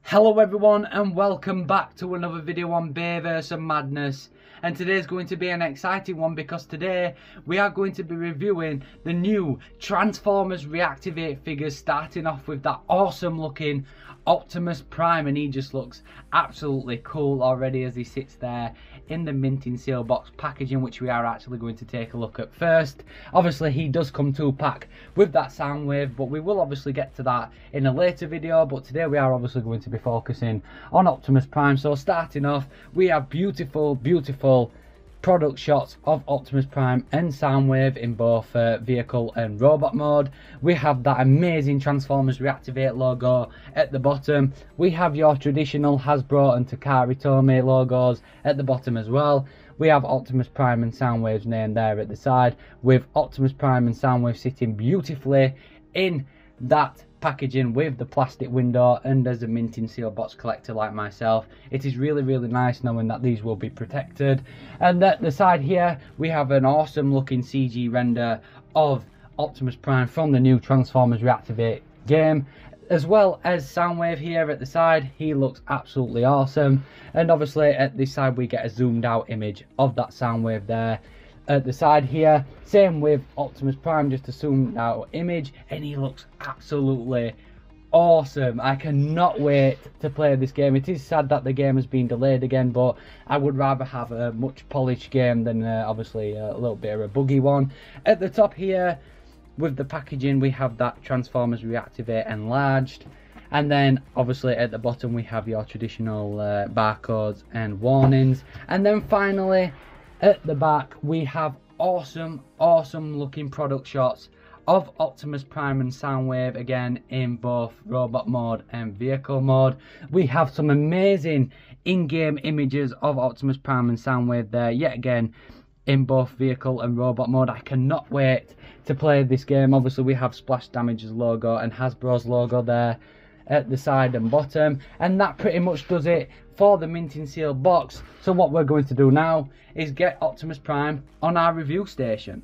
Hello everyone and welcome back to another video on Bayverse and Madness, and today's going to be an exciting one because today we are going to be reviewing the new Transformers Reactivate figures, starting off with that awesome looking Optimus Prime, and he just looks absolutely cool already as he sits there in the minting seal box packaging, which we are actually going to take a look at first. Obviously he does come 2-pack with that Soundwave, but we will obviously get to that in a later video. But today we are obviously going to be focusing on Optimus Prime. So starting off, we have beautiful product shots of Optimus Prime and Soundwave in both vehicle and robot mode. We have that amazing Transformers Reactivate logo at the bottom. We have your traditional Hasbro and thetakararun logos at the bottom as well. We have Optimus Prime and Soundwave's name there at the side, with Optimus Prime and Soundwave sitting beautifully in that packaging with the plastic window. And as a minting seal box collector like myself, it is really nice knowing that these will be protected. And at the side here we have an awesome looking CG render of Optimus Prime from the new Transformers Reactivate game, as well as Soundwave here at the side. He looks absolutely awesome. And obviously at this side we get a zoomed out image of that Soundwave there at the side here. Same with Optimus Prime, just a zoomed out image, and he looks absolutely awesome. I cannot wait to play this game. It is sad that the game has been delayed again, but I would rather have a much polished game than obviously a little bit of a buggy one. At the top here with the packaging we have that Transformers Reactivate enlarged, and then obviously at the bottom we have your traditional barcodes and warnings. And then finally at the back we have awesome looking product shots of Optimus Prime and Soundwave, again in both robot mode and vehicle mode. We have some amazing in-game images of Optimus Prime and Soundwave there, yet again in both vehicle and robot mode. I cannot wait to play this game. Obviously we have Splash Damage's logo and Hasbro's logo there at the side and bottom, and that pretty much does it for the minting seal box. So what we're going to do now is get Optimus Prime on our review station.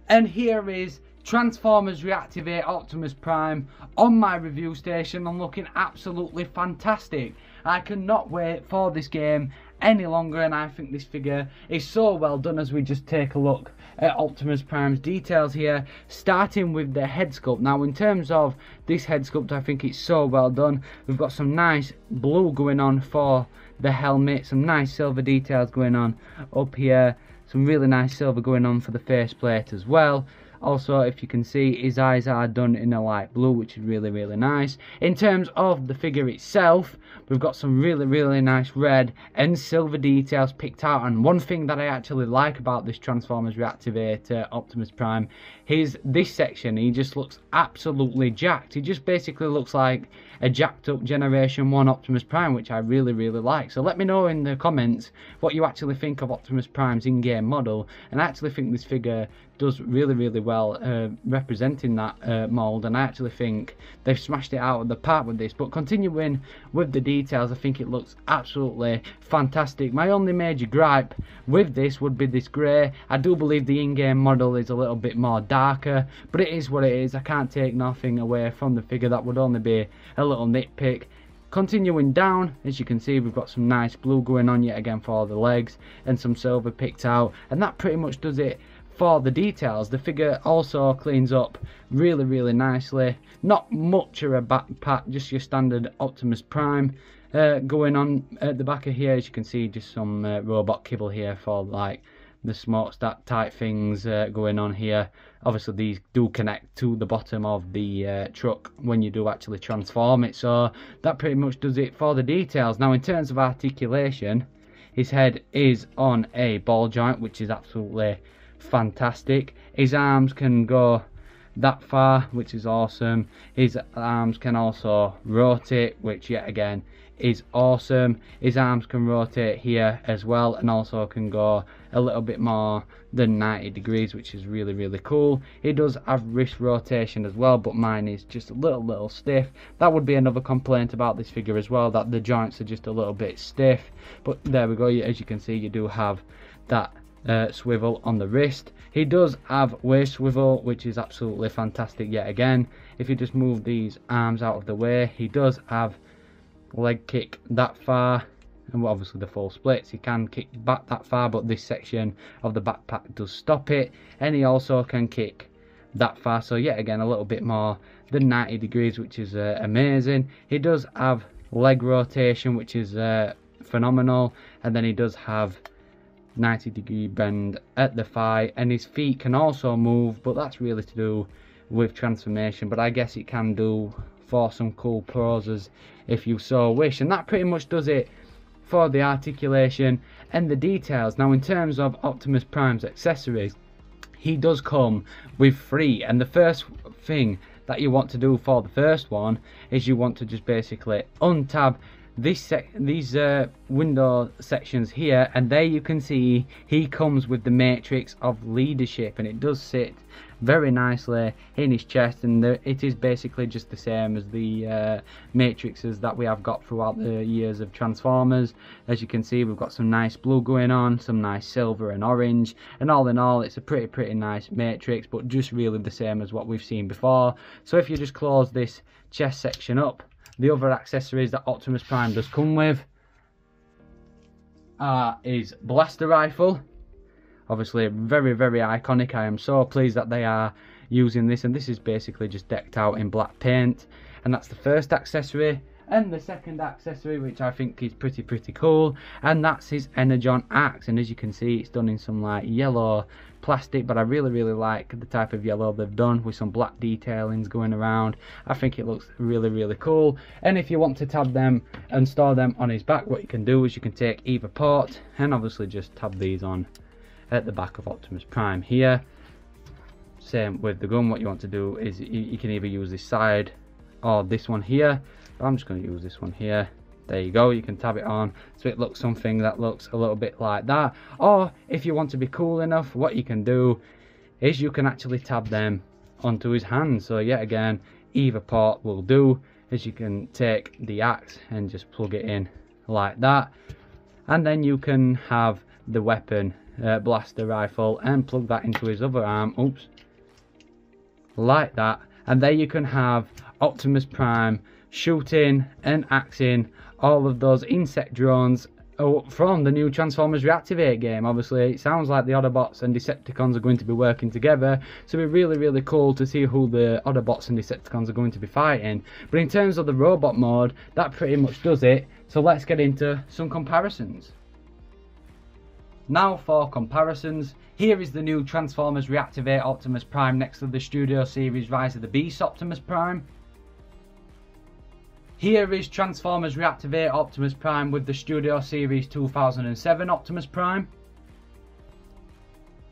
And here is Transformers Reactivate Optimus Prime on my review station, and looking absolutely fantastic. I cannot wait for this game any longer, and I think this figure is so well done. As we just take a look at Optimus Prime's details here, starting with the head sculpt. Now in terms of this head sculpt, I think it's so well done. We've got some nice blue going on for the helmet, some nice silver details going on up here, some really nice silver going on for the faceplate as well. Also, if you can see, his eyes are done in a light blue, which is really nice. In terms of the figure itself, we've got some really nice red and silver details picked out. And one thing that I actually like about this Transformers Reactivate Optimus Prime is this section. He just looks absolutely jacked. He just basically looks like a jacked up Generation 1 Optimus Prime, which I really like. So let me know in the comments what you actually think of Optimus Prime's in-game model. And I actually think this figure does really well representing that mould, and I actually think they've smashed it out of the park with this. But continuing with the details, I think it looks absolutely fantastic. My only major gripe with this would be this grey. I do believe the in-game model is a little bit more darker, but it is what it is. I can't take nothing away from the figure. That would only be a little nitpick. Continuing down, as you can see, we've got some nice blue going on yet again for the legs, and some silver picked out, and that pretty much does it for the details. The figure also cleans up really nicely. Not much of a backpack, just your standard Optimus Prime going on at the back of here. As you can see, just some robot kibble here for like the smokestack type things going on here. Obviously these do connect to the bottom of the truck when you do actually transform it. So that pretty much does it for the details. Now in terms of articulation, his head is on a ball joint, which is absolutely fantastic. His arms can go that far, which is awesome. His arms can also rotate, which yet again is awesome. His arms can rotate here as well, and also can go a little bit more than 90 degrees, which is really cool. He does have wrist rotation as well, but mine is just a little stiff. That would be another complaint about this figure as well, that the joints are just a little bit stiff. But there we go. As you can see, you do have that swivel on the wrist. He does have waist swivel, which is absolutely fantastic yet again. If you just move these arms out of the way, he does have leg kick that far, and obviously the full splits. He can kick back that far, but this section of the backpack does stop it, and he also can kick that far, so yet again a little bit more than 90 degrees, which is amazing. He does have leg rotation, which is phenomenal, and then he does have 90-degree bend at the thigh, and his feet can also move, but that's really to do with transformation, but I guess it can do for some cool poses if you so wish. And that pretty much does it for the articulation and the details. Now in terms of Optimus Prime's accessories, he does come with 3, and the first thing that you want to do for the first one is you want to just basically untab these window sections here, and there you can see he comes with the matrix of leadership, and it does sit very nicely in his chest, and it is basically just the same as the matrices that we have got throughout the years of Transformers. As you can see, we've got some nice blue going on, some nice silver and orange, and all in all it's a pretty nice matrix, but just really the same as what we've seen before. So if you just close this chest section up, the other accessories that Optimus Prime does come with are his blaster rifle. Obviously very iconic. I am so pleased that they are using this, and this is basically just decked out in black paint, and that's the first accessory. And the second accessory, which I think is pretty cool, and that's his Energon axe, and as you can see it's done in some like yellow plastic, but I really like the type of yellow they've done with some black detailings going around. I think it looks really cool. And if you want to tab them and store them on his back, what you can do is you can take either port and obviously just tab these on at the back of Optimus Prime here. Same with the gun. What you want to do is you can either use this side or this one here, but I'm just going to use this one here. There you go, you can tab it on so it looks something that looks a little bit like that. Or if you want to be cool enough, what you can do is you can actually tab them onto his hand. So yet again, either port will do, as you can take the axe and just plug it in like that, and then you can have the weapon blaster rifle and plug that into his other arm, oops, like that, and there you can have Optimus Prime shooting and axing all of those insect drones from the new Transformers Reactivate game. Obviously it sounds like the Autobots and Decepticons are going to be working together, so it'll be really cool to see who the Autobots and Decepticons are going to be fighting. But in terms of the robot mode, that pretty much does it, so let's get into some comparisons. Now for comparisons, here is the new Transformers Reactivate Optimus Prime next to the Studio Series Rise of the Beast Optimus Prime. Here is Transformers Reactivate Optimus Prime with the Studio Series 2007 Optimus Prime.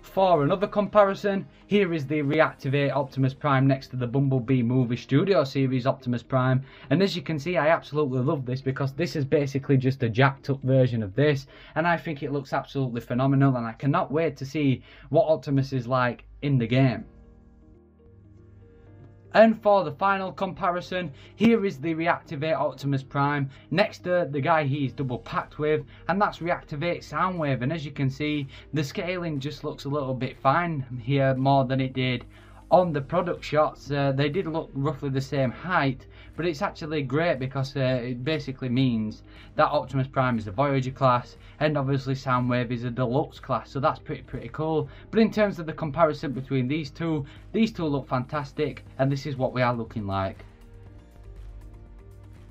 For another comparison, here is the Reactivate Optimus Prime next to the Bumblebee Movie Studio Series Optimus Prime, and as you can see I absolutely love this because this is basically just a jacked up version of this, and I think it looks absolutely phenomenal, and I cannot wait to see what Optimus is like in the game. And for the final comparison, here is the Reactivate Optimus Prime next to the guy he's double packed with, and that's Reactivate Soundwave, and as you can see the scaling just looks a little bit fine here, more than it did on the product shots. They did look roughly the same height, but it's actually great because it basically means that Optimus Prime is a Voyager class and obviously Soundwave is a deluxe class, so that's pretty cool. But in terms of the comparison between these two look fantastic, and this is what we are looking like.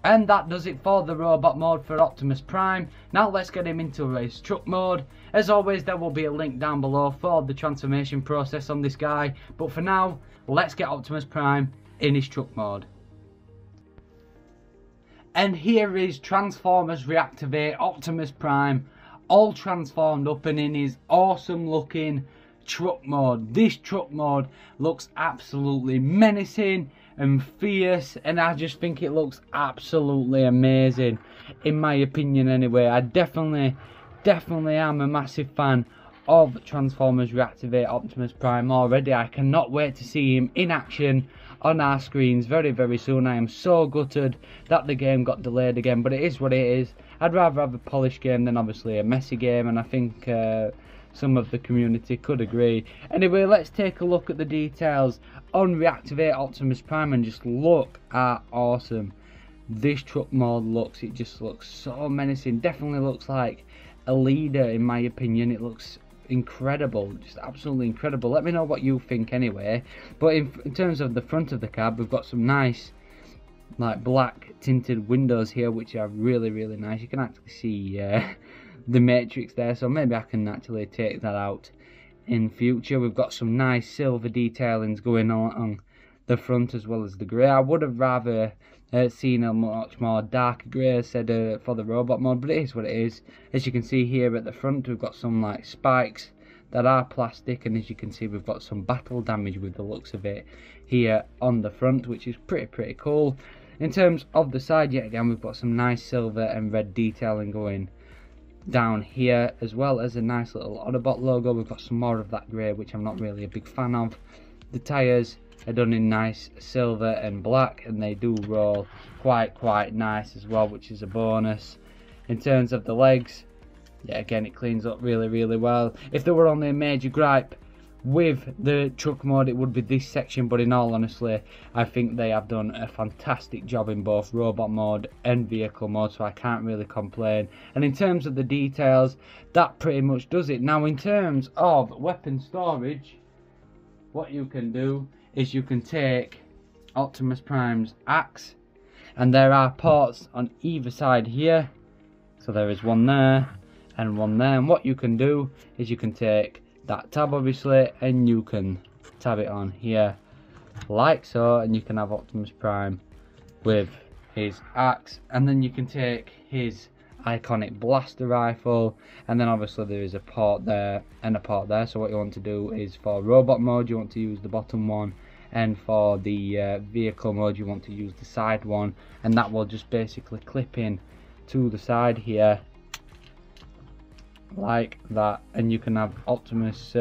And that does it for the robot mode for Optimus Prime. Now let's get him into his truck mode. As always, there will be a link down below for the transformation process on this guy, but for now let's get Optimus Prime in his truck mode. And here is Transformers Reactivate Optimus Prime, all transformed up and in his awesome looking truck mode. This truck mode looks absolutely menacing and fierce, and I just think it looks absolutely amazing in my opinion anyway. I definitely am a massive fan of Transformers Reactivate Optimus Prime already. I cannot wait to see him in action on our screens very soon. I am so gutted that the game got delayed again, but it is what it is. I'd rather have a polished game than obviously a messy game, and I think some of the community could agree. Anyway, let's take a look at the details on Reactivate Optimus Prime and just look at awesome this truck mod looks. It just looks so menacing. Definitely looks like a leader in my opinion. It looks incredible, just absolutely incredible. Let me know what you think anyway. But in terms of the front of the cab, we've got some nice like black tinted windows here, which are really nice. You can actually see the matrix there, so maybe I can actually take that out in future. We've got some nice silver detailings going on the front as well as the grey. I would have rather seen a much more dark grey said for the robot mode, but it is what it is. As you can see here at the front, we've got some like spikes that are plastic, and as you can see, we've got some battle damage with the looks of it here on the front, which is pretty cool. In terms of the side, yet again, we've got some nice silver and red detailing going down here, as well as a nice little Autobot logo. We've got some more of that grey, which I'm not really a big fan of. The tyres are done in nice silver and black, and they do roll quite nice as well, which is a bonus. In terms of the legs, yeah, again, it cleans up really well. If there were only a major gripe with the truck mode, it would be this section, but in all honesty, I think they have done a fantastic job in both robot mode and vehicle mode, so I can't really complain. And in terms of the details, that pretty much does it. Now in terms of weapon storage, what you can do is you can take Optimus Prime's axe, and there are ports on either side here, so there is one there and one there, and what you can do is you can take that tab obviously, and you can tab it on here like so, and you can have Optimus Prime with his axe, and then you can take his iconic blaster rifle, and then obviously there is a port there and a port there. So what you want to do is, for robot mode you want to use the bottom one, and for the vehicle mode you want to use the side one, and that will just basically clip in to the side here like that, and you can have Optimus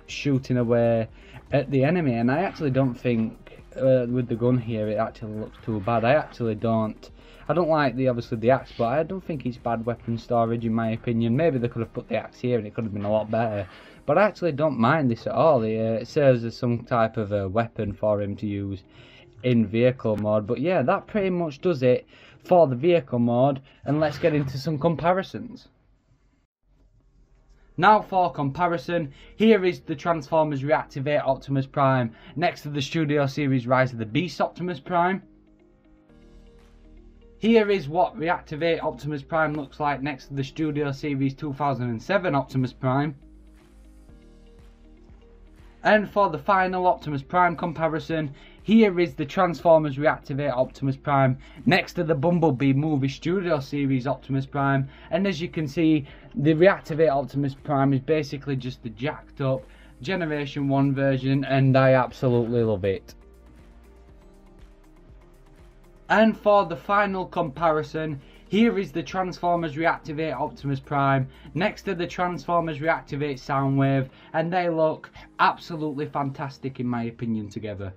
shooting away at the enemy. And I actually don't think with the gun here it actually looks too bad. I don't like obviously the axe, but I don't think it's bad weapon storage in my opinion. Maybe they could have put the axe here and it could have been a lot better, but I actually don't mind this at all. It serves as some type of a weapon for him to use in vehicle mode. But yeah, that pretty much does it for the vehicle mode, and let's get into some comparisons. Now for comparison, here is the Transformers Reactivate Optimus Prime next to the Studio Series Rise of the Beast Optimus Prime. Here is what Reactivate Optimus Prime looks like next to the Studio Series 2007 Optimus Prime. And for the final Optimus Prime comparison, here is the Transformers Reactivate Optimus Prime next to the Bumblebee Movie Studio Series Optimus Prime. And as you can see, the Reactivate Optimus Prime is basically just the jacked up Generation 1 version, and I absolutely love it. And for the final comparison, here is the Transformers Reactivate Optimus Prime next to the Transformers Reactivate Soundwave, and they look absolutely fantastic in my opinion together.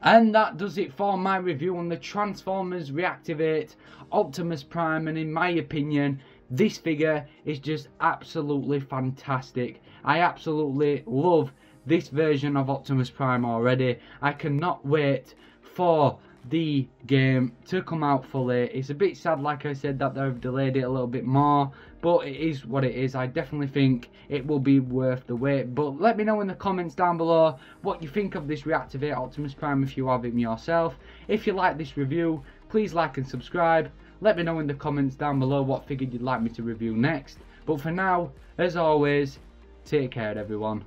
And that does it for my review on the Transformers Reactivate Optimus Prime, and in my opinion, this figure is just absolutely fantastic. I absolutely love this version of Optimus Prime already. I cannot wait for the game to come out fully. It's a bit sad, like I said, that they've delayed it a little bit more, but it is what it is. I definitely think it will be worth the wait. But let me know in the comments down below what you think of this Reactivate Optimus Prime if you have it yourself. If you like this review, please like and subscribe. Let me know in the comments down below what figure you'd like me to review next. But for now, as always, take care everyone.